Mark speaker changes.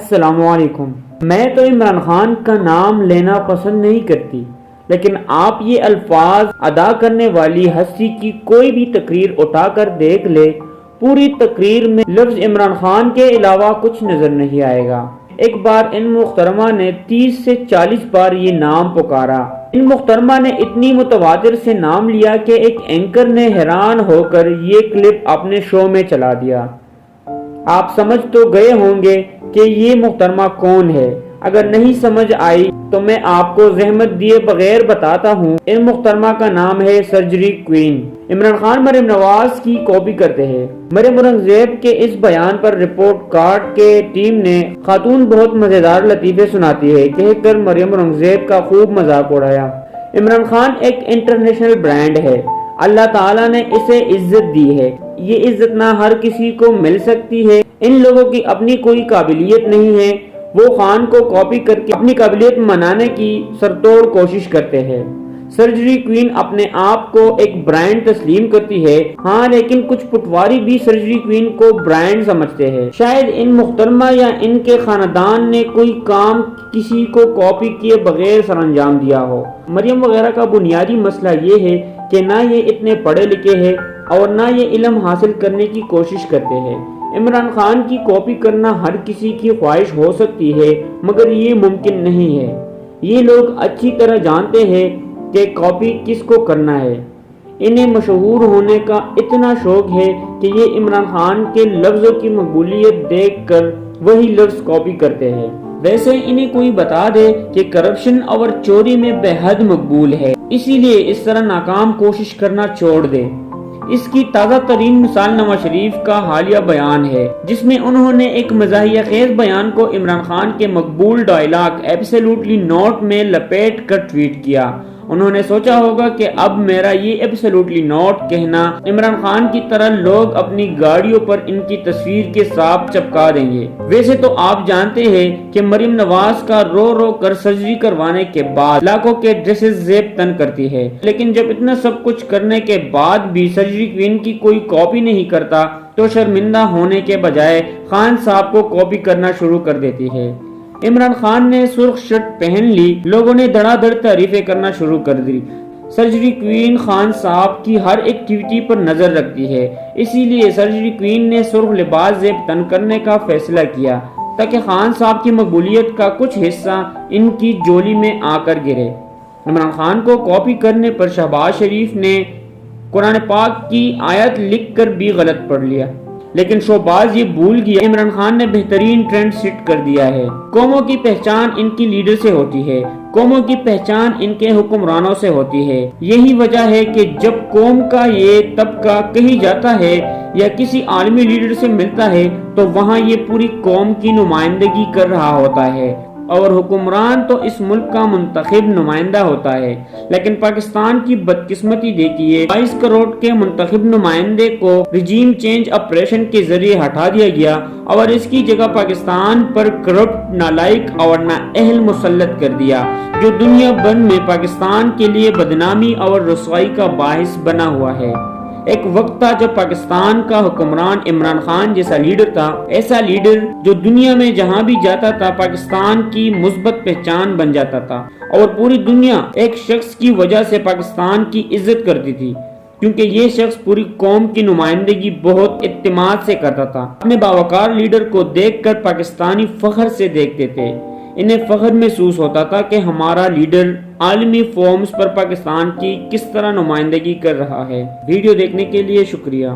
Speaker 1: السلام علیکم۔ میں تو عمران خان کا نام لینا پسند نہیں کرتی، لیکن آپ یہ الفاظ ادا کرنے والی ہستی کی کوئی بھی تقریر اٹھا کر دیکھ لے، پوری تقریر میں لفظ عمران خان کے علاوہ کچھ نظر نہیں آئے گا۔ ایک بار ان محترمہ نے 30 سے 40 بار یہ نام پکارا۔ ان محترمہ نے اتنی متواتر سے نام لیا کہ ایک اینکر نے حیران ہو کر یہ کلپ اپنے شو میں چلا دیا۔ آپ سمجھ تو گئے ہوں گے کہ یہ محترمہ کون ہے۔ اگر نہیں سمجھ آئی تو میں آپ کو زحمت دیے بغیر بتاتا ہوں۔ ان محترمہ کا نام ہے سرجری کوئین۔ عمران خان مریم نواز کی کاپی کرتے ہیں۔ مریم اورنگزیب کے اس بیان پر رپورٹ کارڈ کے ٹیم نے خاتون بہت مزیدار لطیفے سناتی ہے کہہ کر مریم اورنگزیب کا خوب مذاق اڑایا۔ عمران خان ایک انٹرنیشنل برانڈ ہے۔ اللہ تعالیٰ نے اسے عزت دی ہے۔ یہ عزت نہ ہر کسی کو مل سکتی ہے۔ ان لوگوں کی اپنی کوئی قابلیت نہیں ہے، وہ خان کو کاپی کر کے اپنی قابلیت منانے کی سرتوڑ کوشش کرتے ہیں۔ سرجری کوئین اپنے آپ کو ایک برانڈ تسلیم کرتی ہے، ہاں، لیکن کچھ پٹواری بھی سرجری کوئین کو برانڈ سمجھتے ہیں۔ شاید ان محترمہ یا ان کے خاندان نے کوئی کام کسی کو کاپی کیے بغیر سر انجام دیا ہو۔ مریم وغیرہ کا بنیادی مسئلہ یہ ہے کہ نہ یہ اتنے پڑھے لکھے ہیں اور نہ یہ علم حاصل کرنے کی کوشش کرتے ہیں۔ عمران خان کی کاپی کرنا ہر کسی کی خواہش ہو سکتی ہے، مگر یہ ممکن نہیں ہے۔ یہ لوگ اچھی طرح جانتے ہیں کہ کاپی کس کو کرنا ہے۔ انہیں مشہور ہونے کا اتنا شوق ہے کہ یہ عمران خان کے لفظوں کی مقبولیت دیکھ کر وہی لفظ کاپی کرتے ہیں۔ ویسے انہیں کوئی بتا دے کہ کرپشن اور چوری میں بے حد مقبول ہے، اسی لیے اس طرح ناکام کوشش کرنا چھوڑ دے۔ اس کی تازہ ترین مثال نواز شریف کا حالیہ بیان ہے، جس میں انہوں نے ایک مزاحیہ خیز بیان کو عمران خان کے مقبول ڈائلاگ ایبسلیوٹلی ناٹ میں لپیٹ کر ٹویٹ کیا۔ انہوں نے سوچا ہوگا کہ اب میرا یہ ایبسلیوٹلی ناٹ کہنا عمران خان کی طرح لوگ اپنی گاڑیوں پر ان کی تصویر کے ساتھ چپکا دیں گے۔ ویسے تو آپ جانتے ہیں کہ مریم نواز کا رو رو کر سرجری کروانے کے بعد لاکھوں کے ڈریسز زیب تن کرتی ہے، لیکن جب اتنا سب کچھ کرنے کے بعد بھی سرجری کوئین کی کوئی کاپی نہیں کرتا تو شرمندہ ہونے کے بجائے خان صاحب کو کاپی کرنا شروع کر دیتی ہے۔ عمران خان نے سرخ شرٹ پہن لی، لوگوں نے دھڑا دھڑ تعریفیں کرنا شروع کر دی۔ سرجری کوئین خان صاحب کی ہر ایکٹیویٹی پر نظر رکھتی ہے، اسی لیے سرجری کوئین نے سرخ لباس زیب تن کرنے کا فیصلہ کیا تاکہ خان صاحب کی مقبولیت کا کچھ حصہ ان کی جولی میں آ کر گرے۔ عمران خان کو کاپی کرنے پر شہباز شریف نے قرآن پاک کی آیت لکھ کر بھی غلط پڑھ لیا، لیکن شہباز یہ بھول گیا عمران خان نے بہترین ٹرینڈ سیٹ کر دیا ہے۔ قوموں کی پہچان ان کی لیڈر سے ہوتی ہے، قوموں کی پہچان ان کے حکمرانوں سے ہوتی ہے۔ یہی وجہ ہے کہ جب قوم کا یہ طبقہ کہیں جاتا ہے یا کسی عالمی لیڈر سے ملتا ہے تو وہاں یہ پوری قوم کی نمائندگی کر رہا ہوتا ہے، اور حکمران تو اس ملک کا منتخب نمائندہ ہوتا ہے۔ لیکن پاکستان کی بدقسمتی دیکھیے، 22 کروڑ کے منتخب نمائندے کو رجیم چینج آپریشن کے ذریعے ہٹا دیا گیا اور اس کی جگہ پاکستان پر کرپٹ، نالائق اور نااہل مسلط کر دیا، جو دنیا بھر میں پاکستان کے لیے بدنامی اور رسوائی کا باعث بنا ہوا ہے۔ ایک وقت تھا جب پاکستان کا حکمران عمران خان جیسا لیڈر تھا، ایسا لیڈر جو دنیا میں جہاں بھی جاتا تھا پاکستان کی مثبت پہچان بن جاتا تھا، اور پوری دنیا ایک شخص کی وجہ سے پاکستان کی عزت کرتی تھی، کیونکہ یہ شخص پوری قوم کی نمائندگی بہت اعتماد سے کرتا تھا۔ اپنے باوقار لیڈر کو دیکھ کر پاکستانی فخر سے دیکھتے تھے، انہیں فخر محسوس ہوتا تھا کہ ہمارا لیڈر عالمی فورمز پر پاکستان کی کس طرح نمائندگی کر رہا ہے۔ ویڈیو دیکھنے کے لیے شکریہ۔